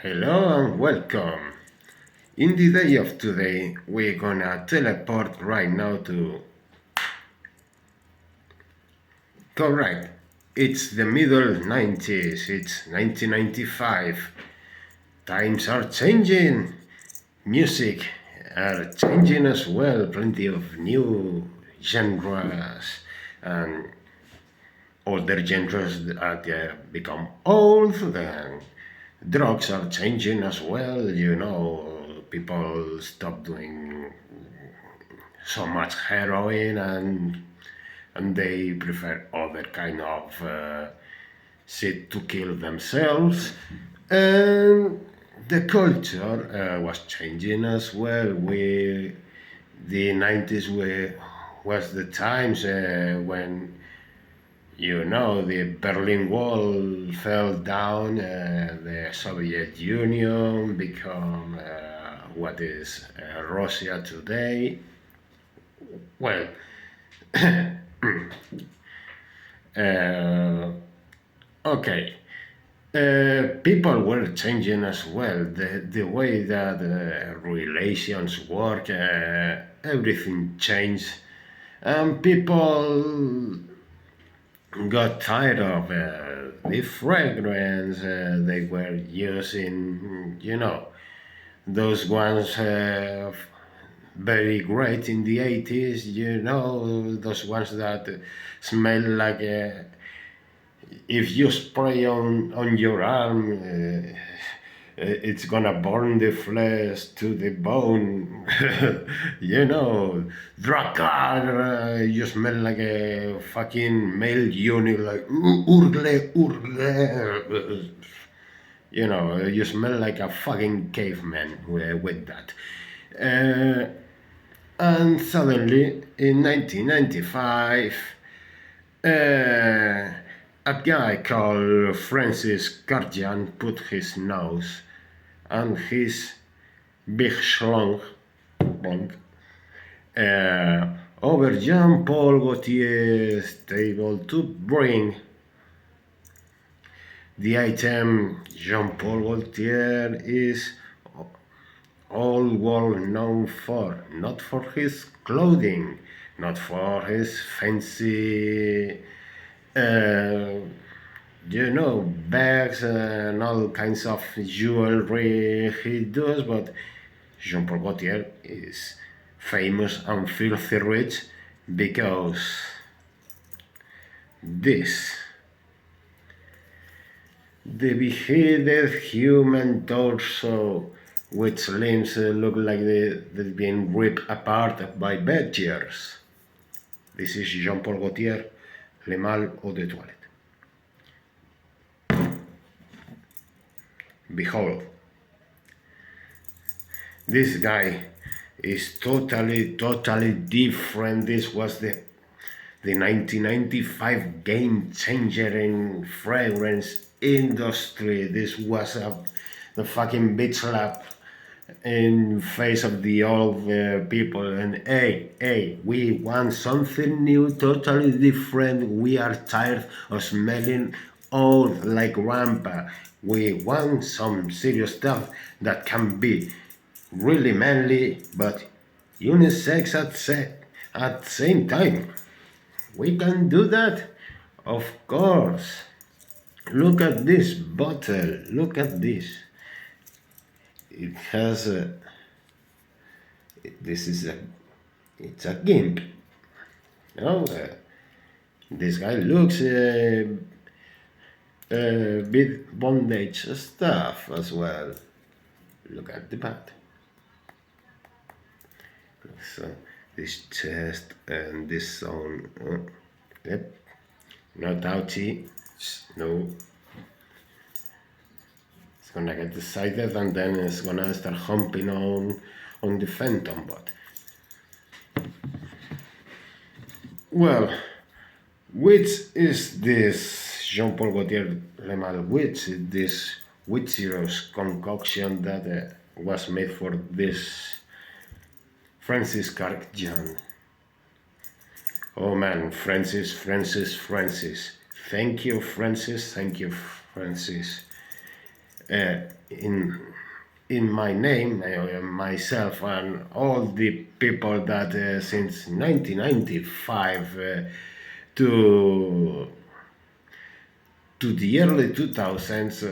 Hello and welcome. In the day of today, we're gonna teleport right now to. Correct. It's the middle 90s, it's 1995. Times are changing. Music are changing as well. Plenty of new genres and older genres that become old. Then drugs are changing as well. People stop doing so much heroin and they prefer other kind of shit to kill themselves. And the culture was changing as well. The 90s was the times when the Berlin Wall fell down, the Soviet Union become what is Russia today. Well, uh, okay. People were changing as well. The way that relations work, everything changed. And people got tired of the fragrance they were using, those ones very great in the 80s, those ones that smell like if you spray on your arm, it's gonna burn the flesh to the bone. Drakkar, you smell like a fucking male unit, like urgle, urgle. You smell like a fucking caveman with that. And suddenly, in 1995, a guy called Francis Karjan put his nose and his big schlong over Jean-Paul Gaultier's table to bring the item. Jean-Paul Gaultier is all well known for, not for his clothing, not for his fancy bags and all kinds of jewelry he does, but Jean-Paul Gaultier is famous and filthy rich because this, the beheaded human torso, which limbs look like they've been ripped apart by badgers. This is Jean-Paul Gaultier, Le Mal Eau de Toilette. Behold, this guy is totally different. This was the 1995 game changer in fragrance industry. This was the fucking bitch slap in face of the old people. And hey, we want something new, totally different. We are tired of smelling old like grandpa. We want some serious stuff that can be really manly but unisex at the same time. We can do that, of course. Look at this bottle. Look at this. It has a. This is a. It's a gimp. This guy looks bit bondage stuff as well. Look at the back. So this chest and this zone. Yep. Not ouchie. No. It's gonna get decided and then it's gonna start humping on the phantom bot. Well, which is this Jean-Paul Gaultier Le Mal? Which is this Witcheros concoction that was made for this Francis Karjan? Oh man, Francis. Thank you, Francis. in my name, myself, and all the people that since 1995 to the early 2000s,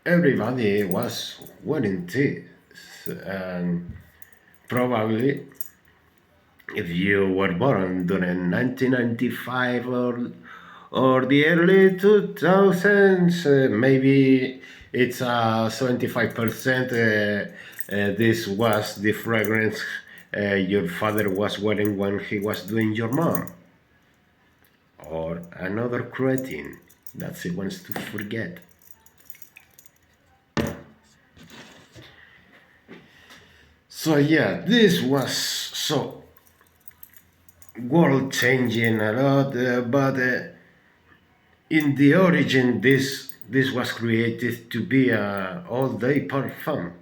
everybody was wearing this, and probably if you were born during 1995 or the early 2000s, maybe it's 75%. This was the fragrance your father was wearing when he was doing your mom, or another cretin that he wants to forget. So yeah, this was so world changing a lot, but in the origin this was created to be a all-day perfume,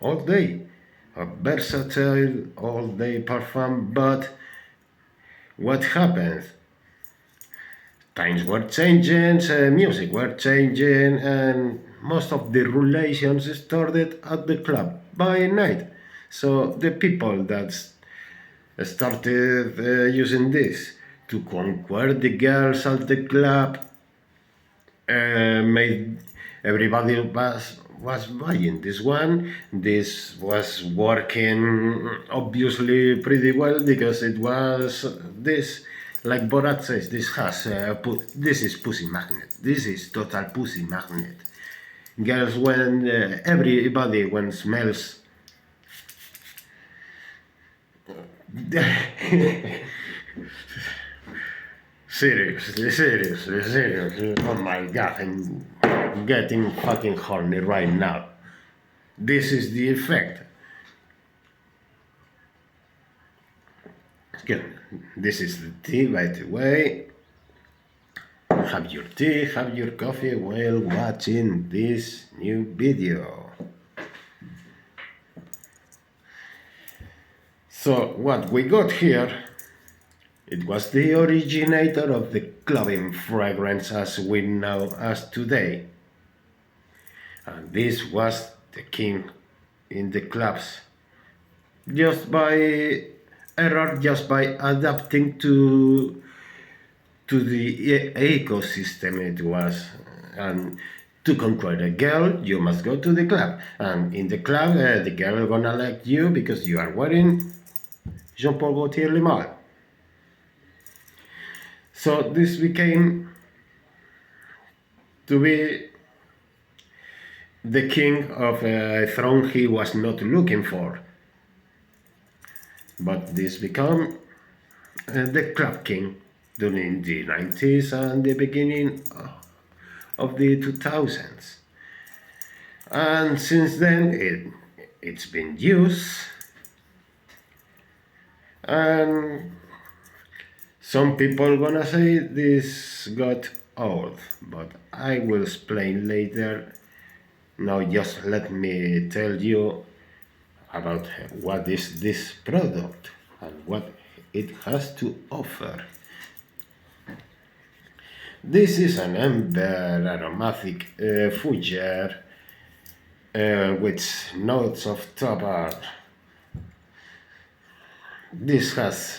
all day, a versatile all-day perfume. But what happened? Times were changing, music were changing, and most of the relations started at the club by night. So the people that started using this to conquer the girls at the club made everybody was buying this one. This was working obviously pretty well because it was this, like Borat says, this has this is pussy magnet. This is total pussy magnet. Girls, when everybody when smells seriously. Oh my god, I'm getting fucking horny right now. This is the effect. Good. This is the tea, by the way. Have your tea, have your coffee while watching this new video. So what we got here, it was the originator of the clubbing fragrance as we know as today. And this was the king in the clubs. Just by error, just by adapting to the ecosystem it was. And to conquer a girl, you must go to the club. And in the club, the girl gonna like you because you are wearing Jean-Paul Gaultier Le Male. So this became to be the king of a throne he was not looking for. But this became the club king during the 90s and the beginning of the 2000s. And since then it's been used, and some people gonna say this got old, but I will explain later. Now just let me tell you about what is this product and what it has to offer. This is an amber aromatic fougere with notes of tobacco. This has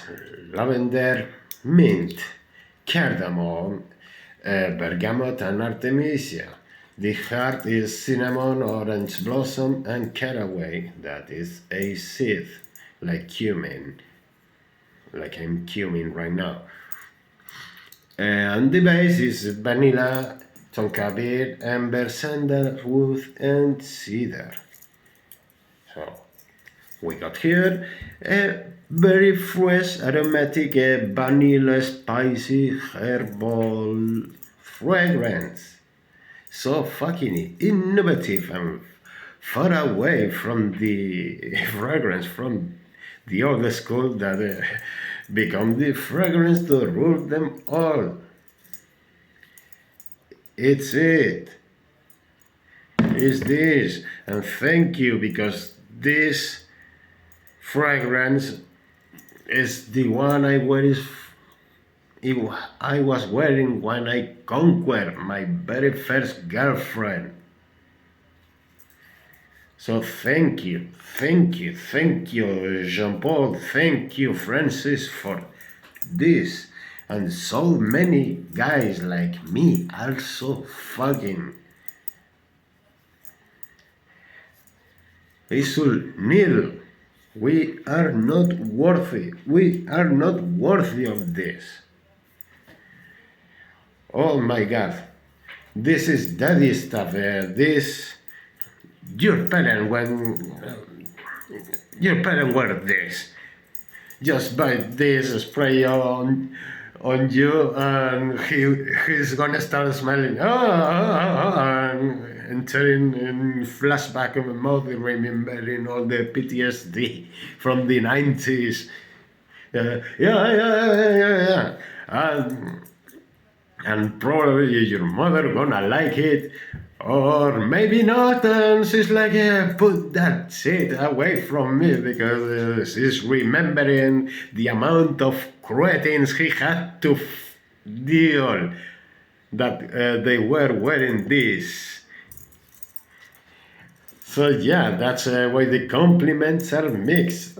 lavender, mint, cardamom, bergamot and artemisia. The heart is cinnamon, orange blossom and caraway, that is a seed, like cumin, like I'm cumin right now. And the base is vanilla, tonka beer, amber, sandalwood and cedar. So we got here a very fresh, aromatic, vanilla, spicy, herbal fragrance. So fucking innovative and far away from the fragrance from the old school that become the fragrance to rule them all. It's it. It's this. And thank you, because this fragrance is the one I was wearing when I conquered my very first girlfriend. So thank you, Jean-Paul, thank you, Francis, for this. And so many guys like me also fucking. Isul Nil, we are not worthy. We are not worthy of this. Oh my god. This is daddy stuff. This your parent were this. Just buy this spray on you, and he's gonna start smiling. And entering in flashback of a mouth, remembering all the PTSD from the 90s. Yeah. And probably your mother gonna like it, or maybe not, and she's like, put that shit away from me, because she's remembering the amount of cretins he had to deal that they were wearing this. So yeah, that's why the compliments are mixed.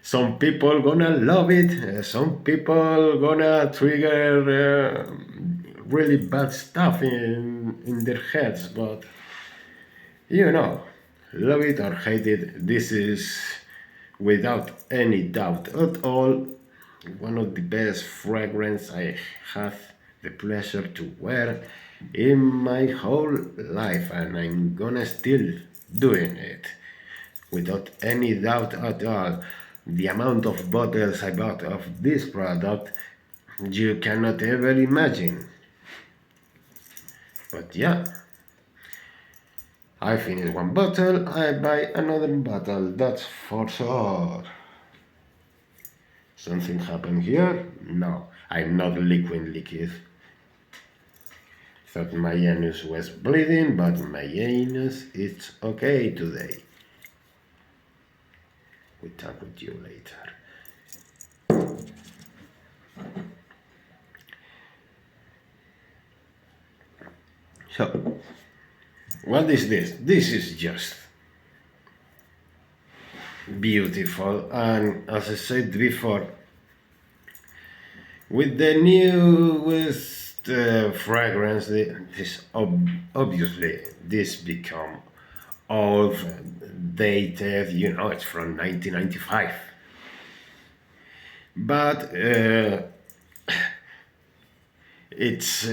Some people gonna love it, some people gonna trigger really bad stuff in their heads, but you know, love it or hate it, this is without any doubt at all one of the best fragrance I have the pleasure to wear in my whole life, and I'm gonna still doing it without any doubt at all. The amount of bottles I bought of this product, you cannot ever imagine. But yeah, I finish one bottle, I buy another bottle, that's for sure. Something happened here? No, I'm not liquid. Thought my anus was bleeding, but my anus is okay today. We'll talk with you later. So, what is this? This is just beautiful, and as I said before, with the newest fragrance, this obviously this become old, dated. You know, it's from 1995, but it's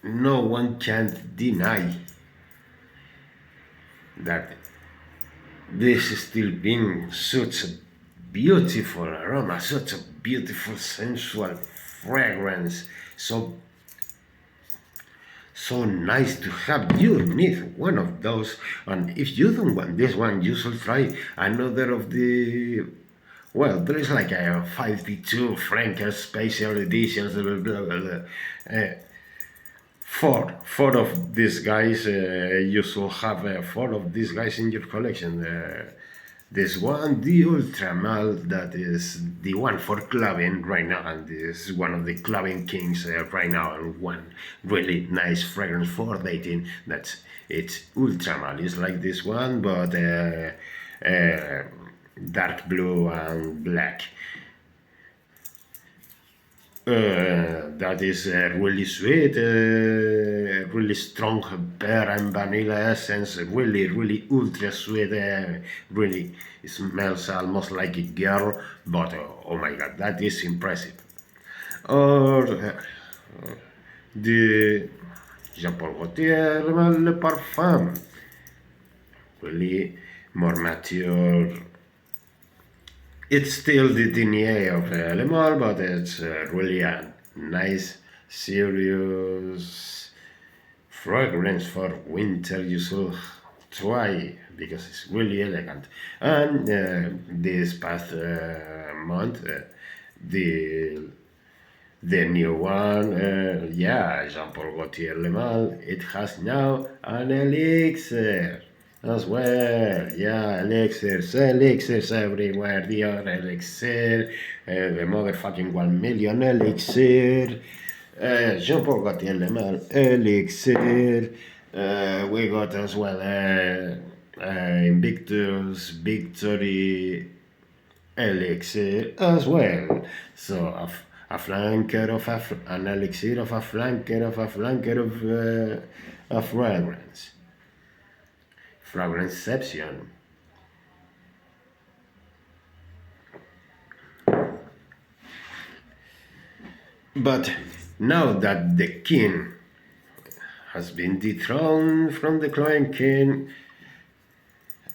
no one can deny that this is still being such a beautiful aroma, such a beautiful sensual fragrance, so nice to have. You need one of those, and if you don't want this one, you should try another of the. Well, there is like a 52 Frankel special editions, blah, blah, blah, blah. Four of these guys, you should have four of these guys in your collection. This one, the Ultramal, that is the one for clubbing right now, and this is one of the clubbing kings right now, and one really nice fragrance for dating. It's Ultramal. It's like this one, but dark blue and black. That is really sweet, really strong pear and vanilla essence, really ultra sweet, really smells almost like a girl, but oh my god, that is impressive. Or the Jean-Paul Gaultier Le Parfum, really more mature. It's still the Denier of Le Male, but it's really a nice, serious fragrance for winter. You should try because it's really elegant. And this past month, the new one, Jean-Paul Gaultier Le Male, it has now an elixir as well. Yeah, elixirs everywhere. The other elixir, the motherfucking 1 million elixir, Jean-Paul Gaultier Le Male elixir. We got as well Invictus Victory elixir as well. So a flanker of an elixir of a flanker of a flanker of a fragrance. Fragranceception. But now that the king has been dethroned from the Cloyne King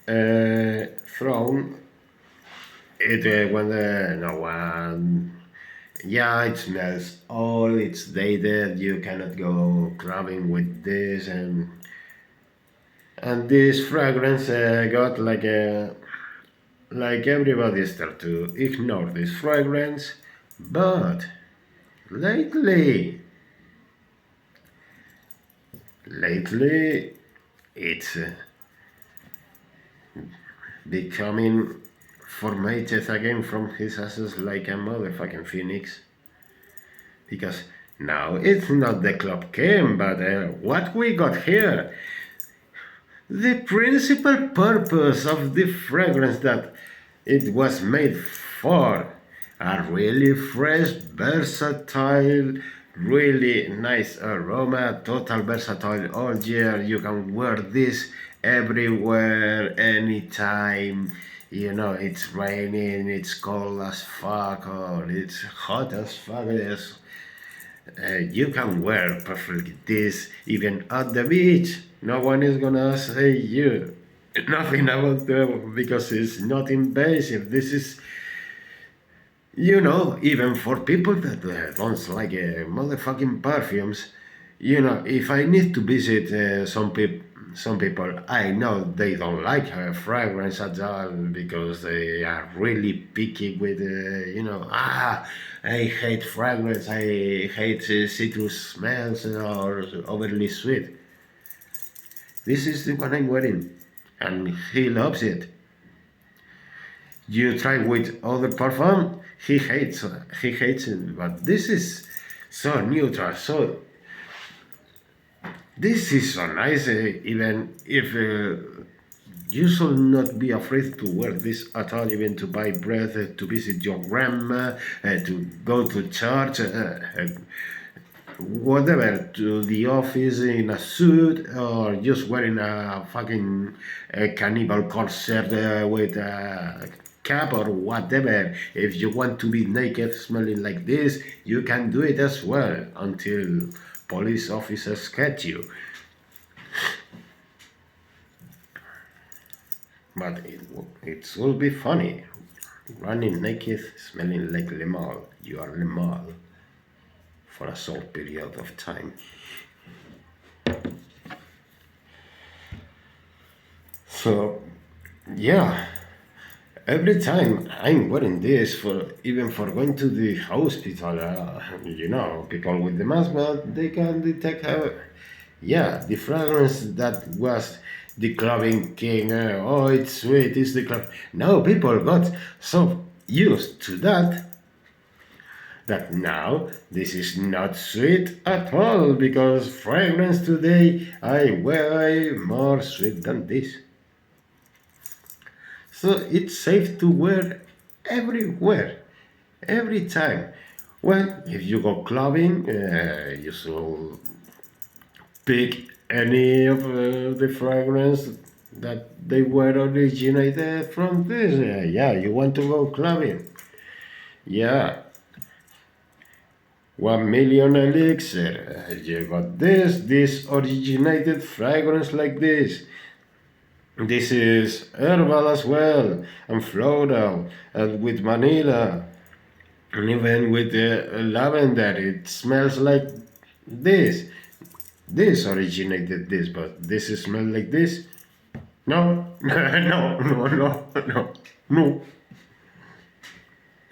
throne, it when no one. Yeah, it smells old, it's dated, you cannot go clubbing with this, and this fragrance got like everybody start to ignore this fragrance, but lately it's becoming formatted again from his ashes like a motherfucking phoenix. Because now it's not the club king, but what we got here. The principal purpose of the fragrance that it was made for, a really fresh, versatile, really nice aroma, total versatile all year. You can wear this everywhere, anytime. You know, it's raining, it's cold as fuck, or it's hot as fuck. You can wear perfectly this even at the beach. No one is gonna say you nothing about them because it's not invasive. This is, you know, even for people that don't like motherfucking perfumes. You know, if I need to visit some people, I know they don't like fragrance at all because they are really picky with, I hate fragrance, I hate citrus smells or overly sweet. This is the one I'm wearing, and he loves it. You try with other perfume, he hates it, but this is so neutral, so this is so nice, even if you should not be afraid to wear this at all, even to buy bread, to visit your grandma, to go to church, whatever, to the office in a suit, or just wearing a fucking cannibal corset with a cap or whatever. If you want to be naked smelling like this, you can do it as well until police officers catch you. But it will be funny. Running naked, smelling like Le Male. You are Le Male for a short period of time. So, yeah, every time I'm wearing this, for even for going to the hospital, people with the mask, but they can detect how, yeah, the fragrance that was the clubbing king. Oh, it's sweet, it's the club. Now people got so used to that now this is not sweet at all because fragrance today I way more sweet than this. So it's safe to wear everywhere, every time. Well, if you go clubbing, you should pick any of the fragrance that they were originated from this. Yeah, you want to go clubbing. Yeah. 1 million elixir. You got this originated fragrance like this. This is herbal as well, and floral, and with vanilla, and even with lavender. It smells like this. This originated this, but this is smell like this. No, no.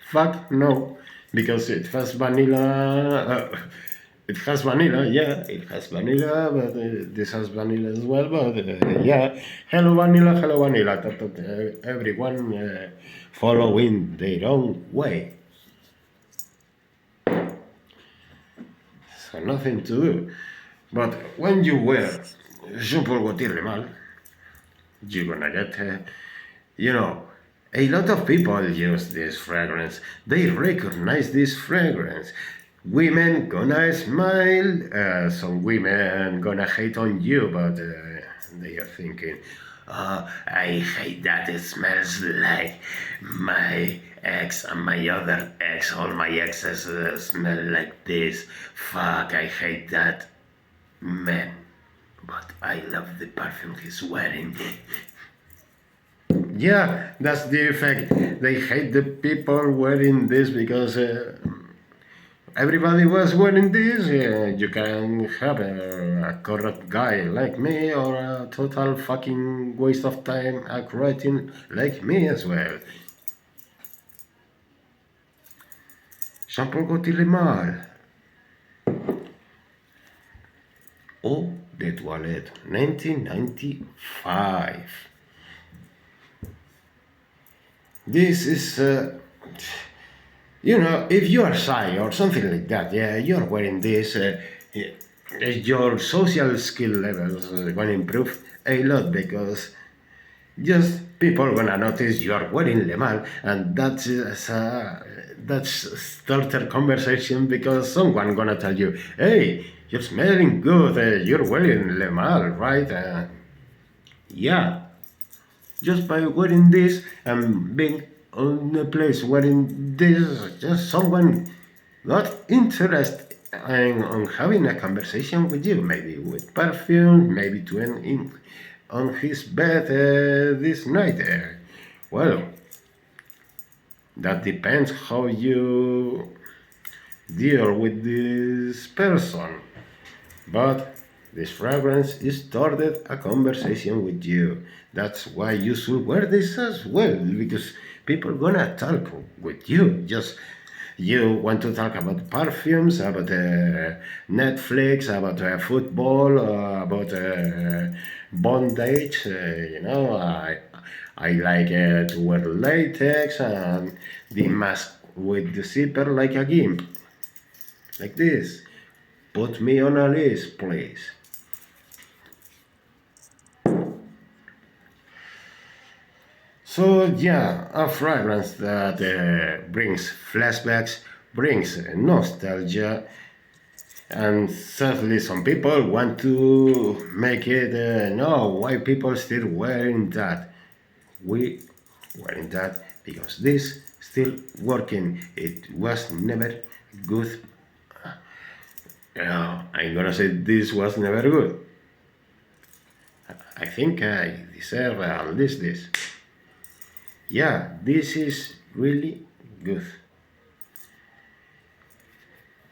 Fuck no, because it has vanilla. It has vanilla, yeah, it has vanilla, but this has vanilla as well. But yeah, hello vanilla. Everyone following their own way. So nothing to do. But when you wear Jean Paul Gaultier Le Male, you're gonna get, you know, a lot of people use this fragrance. They recognize this fragrance. Women gonna smile, some women gonna hate on you, but they are thinking, oh, I hate that it smells like my ex and my other ex. All my exes smell like this. Fuck, I hate that man. But I love the perfume he's wearing. Yeah, that's the effect. They hate the people wearing this because everybody was wearing this. You can have a corrupt guy like me or a total fucking waste of time a cretin like me as well. Jean-Paul Gaultier Eau de Toilette, 1995. This is, if you are shy or something like that, yeah, you're wearing this, your social skill levels gonna improve a lot because just people gonna notice you are wearing Le Mal, and that's starter conversation because someone gonna tell you, hey, you're smelling good, you're wearing Le Mal, right? Yeah, just by wearing this and being on the place wearing this, just someone got interested on having a conversation with you, maybe with perfume, maybe to end in on his bed this night. Well, that depends how you deal with this person. But this fragrance started a conversation with you. That's why you should wear this as well, because people gonna talk with you. Just you want to talk about perfumes, about Netflix, about football, about bondage. I like to wear latex and the mask with the zipper like a gimp, like this. Put me on a list, please. So yeah, a fragrance that brings flashbacks, brings nostalgia, and certainly some people want to make it no, why people still wearing that? We wearing that because this still working. It was never good. I'm gonna say this was never good. I think I deserve at least this. Yeah, this is really good.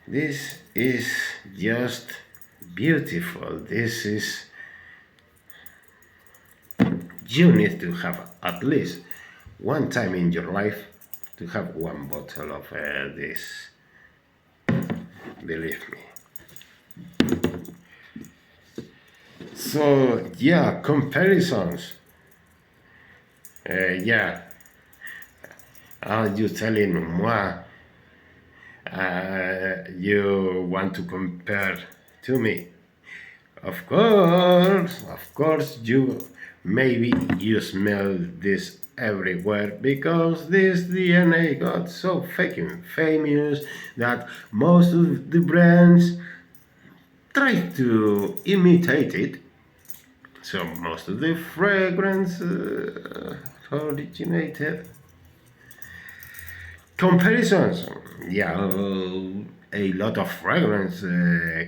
This is just beautiful. This is, you need to have at least one time in your life to have one bottle of this. Believe me. So yeah, comparisons. Yeah, are you telling moi you want to compare to me? Of course, maybe you smell this everywhere because this DNA got so fucking famous that most of the brands try to imitate it. So most of the fragrance originated. Comparisons, yeah, a lot of fragrance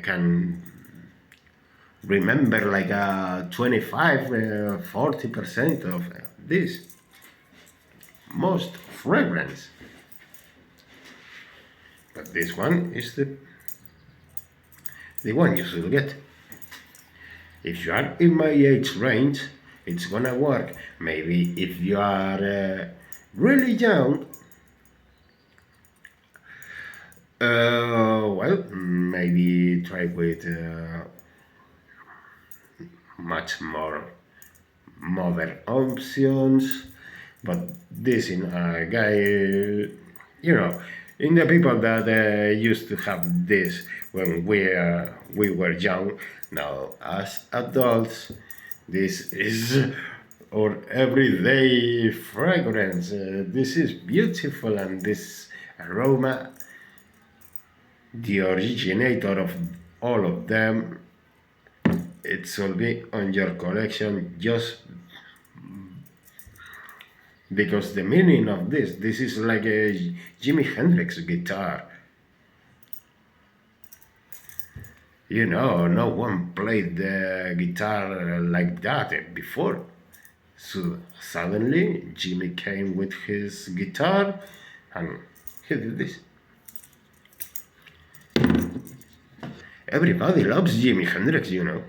can remember like a 25 40% of this most fragrance, but this one is the one you should get. If you are in my age range, it's gonna work. Maybe if you are really young, well, maybe try with much more modern options. But this in a guy, in the people that used to have this when we were young. Now, as adults, this is or everyday fragrance. This is beautiful, and this aroma, the originator of all of them, it will be on your collection just because the meaning of this is like a Jimi Hendrix guitar. You know, no one played the guitar like that before. So suddenly Jimmy came with his guitar and he did this. Everybody loves Jimi Hendrix, you know.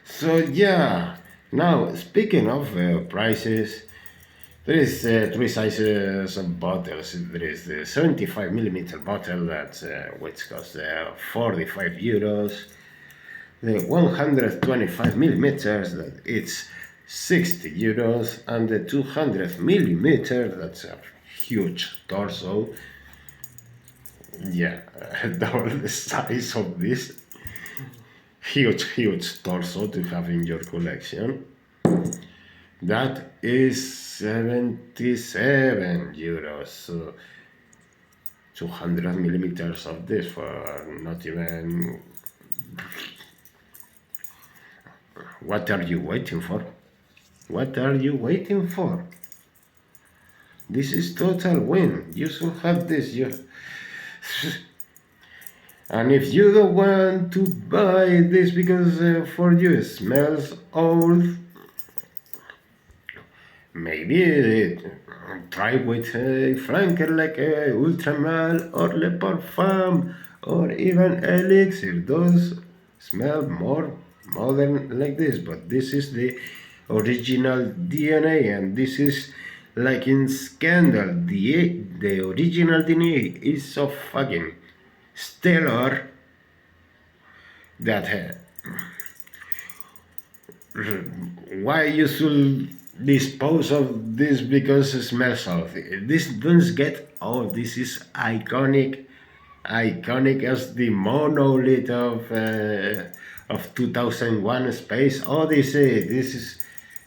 So yeah, now speaking of prices, there is three sizes of bottles. There is the 75 milliliter bottle that which costs 45 euros. The 125 millimeters that it's 60 euros, and the 200 millimeter that's a huge torso. Yeah, double the size of this huge torso to have in your collection. That is 77 euros. So 200 millimeters of this for not even. What are you waiting for? What are you waiting for? This is total win. You should have this. And if you don't want to buy this because for you it smells old, maybe try with a flanker like a Ultramal or Le Parfum or even Elixir. Those smell more modern like this, but this is the original DNA, and this is like in Scandal. The original DNA is so fucking stellar that why you should dispose of this because it smells healthy. This doesn't get old. This is iconic as the monolith of 2001: Space Odyssey. This is,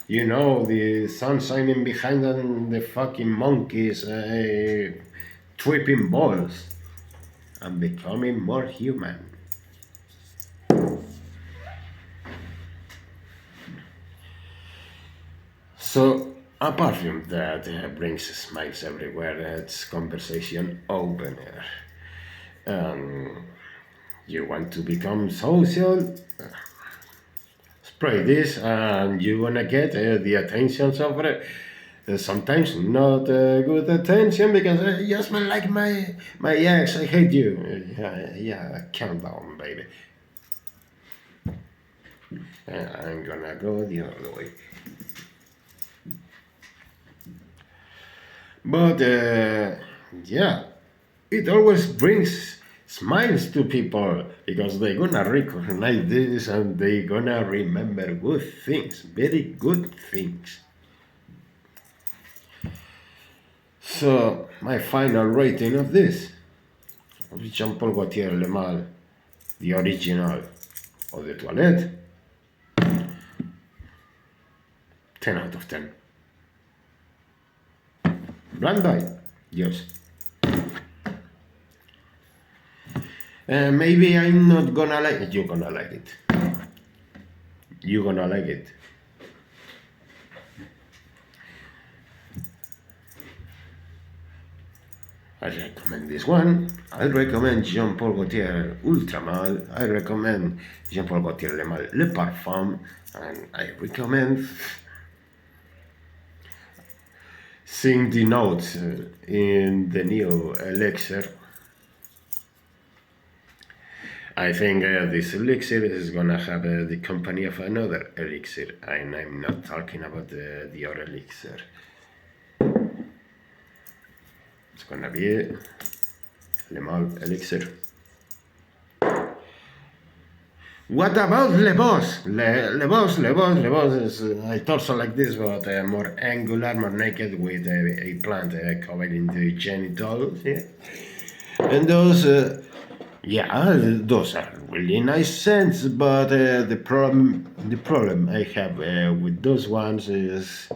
you know, the sun shining behind and the fucking monkeys tripping balls and becoming more human. So a perfume that brings smiles everywhere, it's conversation opener. You want to become social? Spray this and you're gonna get the attention of sometimes not good attention because you smell like my ex, I hate you. Yeah, calm down, baby. I'm gonna go the other way. But yeah, it always brings smiles to people because they're gonna recognize this and they're gonna remember good things, very good things. So my final rating of this, Jean Paul Gaultier Le Mal, the original Eau de Toilette, 10 out of 10. Blind buy, yes. Maybe I'm not gonna like it. You're gonna like it. You're gonna like it. I recommend this one. I recommend Jean Paul Gaultier Ultramal. I recommend Jean Paul Gaultier Le Mal Le Parfum. And I recommend seeing the notes in the new elixir. I think this elixir is gonna have the company of another elixir, and I'm not talking about the other elixir. It's gonna be Le Mal elixir. What about Le Boss? Le Boss is a torso like this, but more angular, more naked, with a plant covered in the genitals. Yeah. And those Yeah, those are really nice scents, but the problem I have with those ones is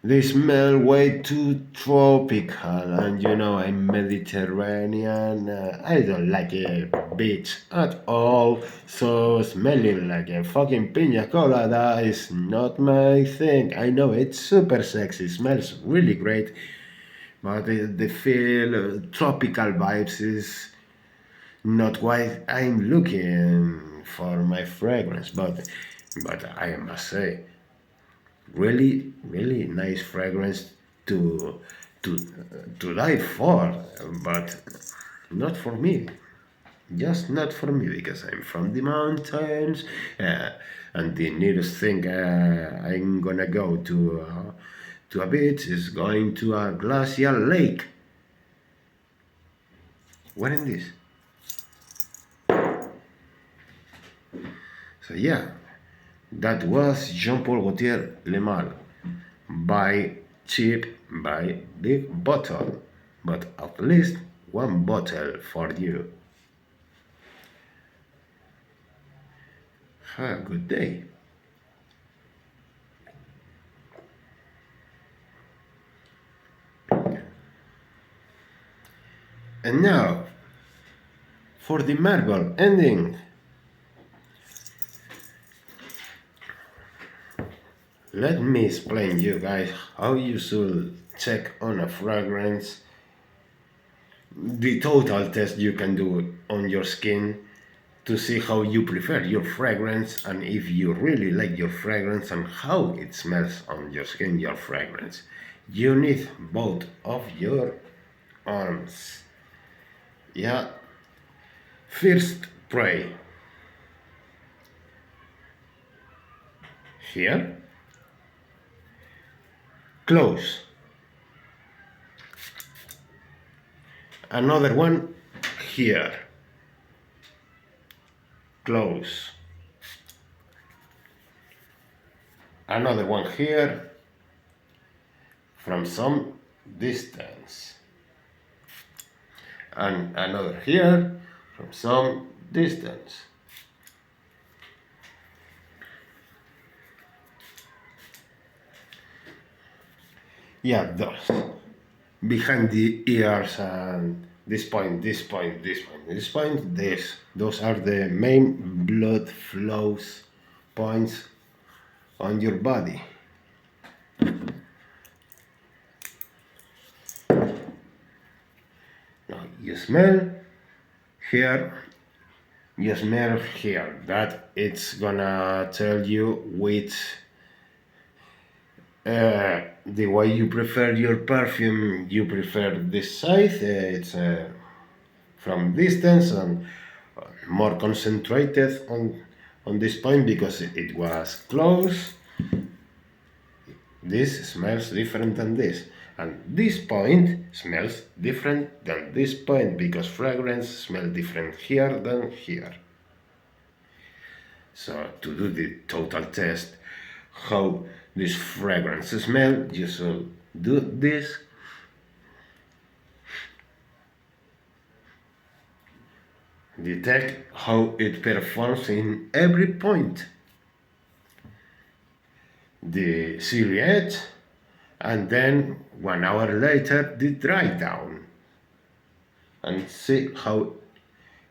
they smell way too tropical, and I'm Mediterranean. I don't like a beach at all, so smelling like a fucking pina colada is not my thing. I know it's super sexy, smells really great, but the feel tropical vibes is not what I'm looking for my fragrance. But I must say, really really nice fragrance to to to die for, but not for me, just not for me, because I'm from the mountains, uh, and the nearest thing I'm gonna go to a beach is going to a glacial lake. What in this? So yeah, that was Jean-Paul Gaultier Le Mal. Buy cheap, buy big bottle, but at least one bottle for you. Have a good day. And now, for the marble ending. Let me explain you guys how you should check on a fragrance, the total test you can do on your skin to see how you prefer your fragrance, and if you really like your fragrance and how it smells on your skin, your fragrance. You need both of your arms. Yeah. First spray here, close. Another one here, close. Another one here, from some distance. And another here, from some distance. Yeah, those. Behind the ears and this point, this point, this point, this point, this. Those are the main blood flows points on your body. Now you smell here, you smell here. That it's gonna tell you which the way you prefer your perfume. You prefer this side, it's from distance and more concentrated on this point because it was close. This smells different than this, and this point smells different than this point because fragrance smell different here than here. So to do the total test how this fragrance smell, you should do this. Detect how it performs in every point. The silhouette, and then 1 hour later the dry down, and see how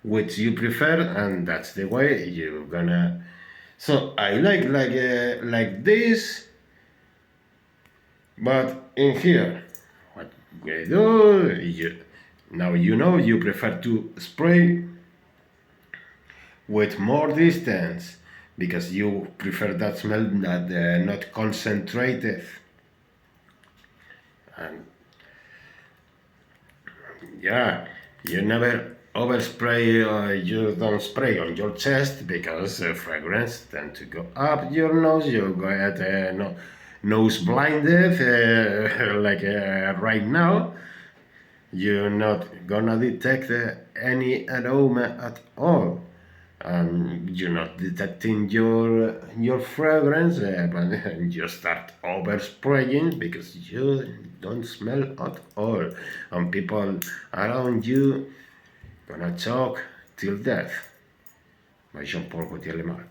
which you prefer, and that's the way you're gonna. So I like this, but in here, what we do, now you prefer to spray with more distance because you prefer that smell that not concentrated. And yeah, you never overspray, or you don't spray on your chest because fragrance tend to go up your nose. You get nose blinded, like right now. You're not gonna detect any aroma at all. You're not detecting your fragrance, but you start overspraying because you don't smell at all, and people around you Gonna talk till death by Jean-Paul Gaultier Lemar.